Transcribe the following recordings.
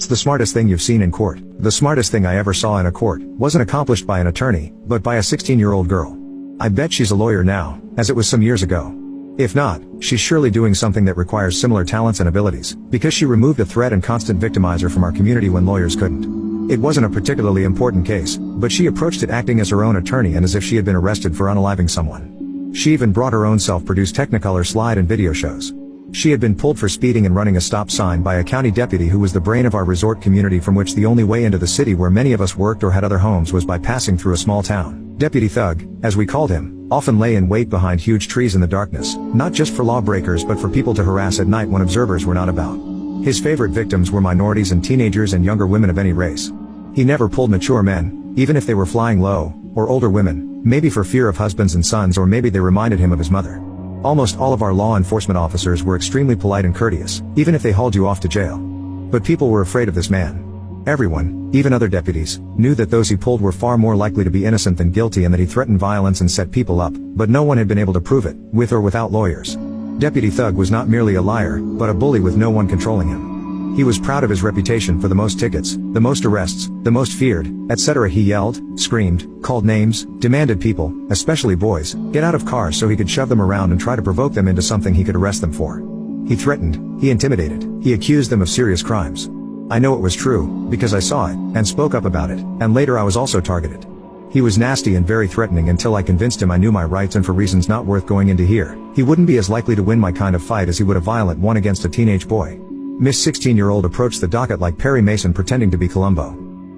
It's the smartest thing you've seen in court. The smartest thing I ever saw in a court wasn't accomplished by an attorney, but by a 16-year-old girl. I bet she's a lawyer now, as it was some years ago. If not, she's surely doing something that requires similar talents and abilities, because she removed a threat and constant victimizer from our community when lawyers couldn't. It wasn't a particularly important case, but she approached it acting as her own attorney and as if she had been arrested for unaliving someone. She even brought her own self-produced Technicolor slide and video shows. She had been pulled for speeding and running a stop sign by a county deputy who was the brain of our resort community, from which the only way into the city where many of us worked or had other homes was by passing through a small town. Deputy Thug, as we called him, often lay in wait behind huge trees in the darkness, not just for lawbreakers but for people to harass at night when observers were not about. His favorite victims were minorities and teenagers and younger women of any race. He never pulled mature men, even if they were flying low, or older women, maybe for fear of husbands and sons, or maybe they reminded him of his mother. Almost all of our law enforcement officers were extremely polite and courteous, even if they hauled you off to jail. But people were afraid of this man. Everyone, even other deputies, knew that those he pulled were far more likely to be innocent than guilty and that he threatened violence and set people up, but no one had been able to prove it, with or without lawyers. Deputy Thug was not merely a liar, but a bully with no one controlling him. He was proud of his reputation for the most tickets, the most arrests, the most feared, etc. He yelled, screamed, called names, demanded people, especially boys, get out of cars so he could shove them around and try to provoke them into something he could arrest them for. He threatened, he intimidated, he accused them of serious crimes. I know it was true, because I saw it, and spoke up about it, and later I was also targeted. He was nasty and very threatening until I convinced him I knew my rights, and for reasons not worth going into here, he wouldn't be as likely to win my kind of fight as he would a violent one against a teenage boy. Miss 16-year-old approached the docket like Perry Mason pretending to be Columbo.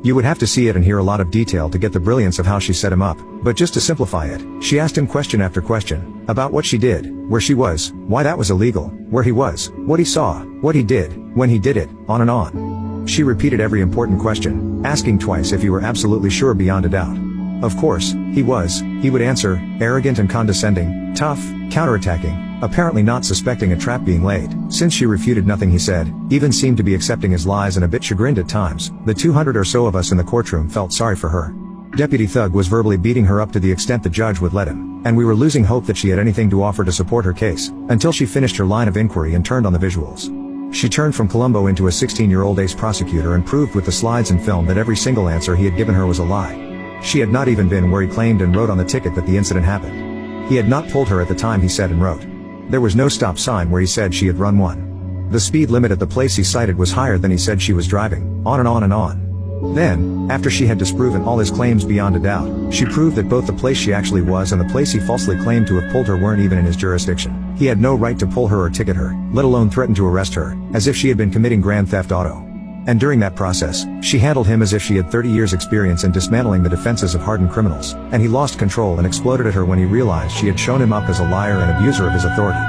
You would have to see it and hear a lot of detail to get the brilliance of how she set him up, but just to simplify it, she asked him question after question, about what she did, where she was, why that was illegal, where he was, what he saw, what he did, when he did it, on and on. She repeated every important question, asking twice if he were absolutely sure beyond a doubt. Of course, he was, he would answer, arrogant and condescending, tough, counterattacking, apparently not suspecting a trap being laid, since she refuted nothing he said, even seemed to be accepting his lies and a bit chagrined at times. The 200 or so of us in the courtroom felt sorry for her. Deputy Thug was verbally beating her up to the extent the judge would let him, and we were losing hope that she had anything to offer to support her case, until she finished her line of inquiry and turned on the visuals. She turned from Columbo into a 16-year-old ace prosecutor and proved with the slides and film that every single answer he had given her was a lie. She had not even been where he claimed and wrote on the ticket that the incident happened. He had not pulled her at the time he said and wrote. There was no stop sign where he said she had run one. The speed limit at the place he cited was higher than he said she was driving, on and on and on. Then, after she had disproven all his claims beyond a doubt, she proved that both the place she actually was and the place he falsely claimed to have pulled her weren't even in his jurisdiction. He had no right to pull her or ticket her, let alone threaten to arrest her, as if she had been committing grand theft auto. And during that process, she handled him as if she had 30 years experience in dismantling the defenses of hardened criminals, and he lost control and exploded at her when he realized she had shown him up as a liar and abuser of his authority.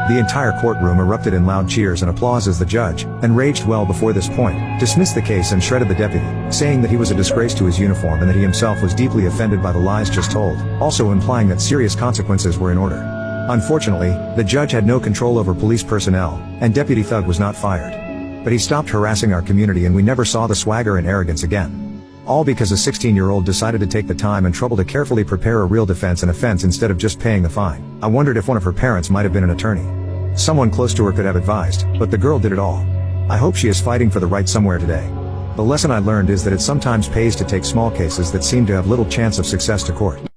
The entire courtroom erupted in loud cheers and applause as the judge, enraged well before this point, dismissed the case and shredded the deputy, saying that he was a disgrace to his uniform and that he himself was deeply offended by the lies just told, also implying that serious consequences were in order. Unfortunately, the judge had no control over police personnel, and Deputy Thug was not fired. But he stopped harassing our community and we never saw the swagger and arrogance again. All because a 16-year-old decided to take the time and trouble to carefully prepare a real defense and offense instead of just paying the fine. I wondered if one of her parents might have been an attorney. Someone close to her could have advised, but the girl did it all. I hope she is fighting for the right somewhere today. The lesson I learned is that it sometimes pays to take small cases that seem to have little chance of success to court.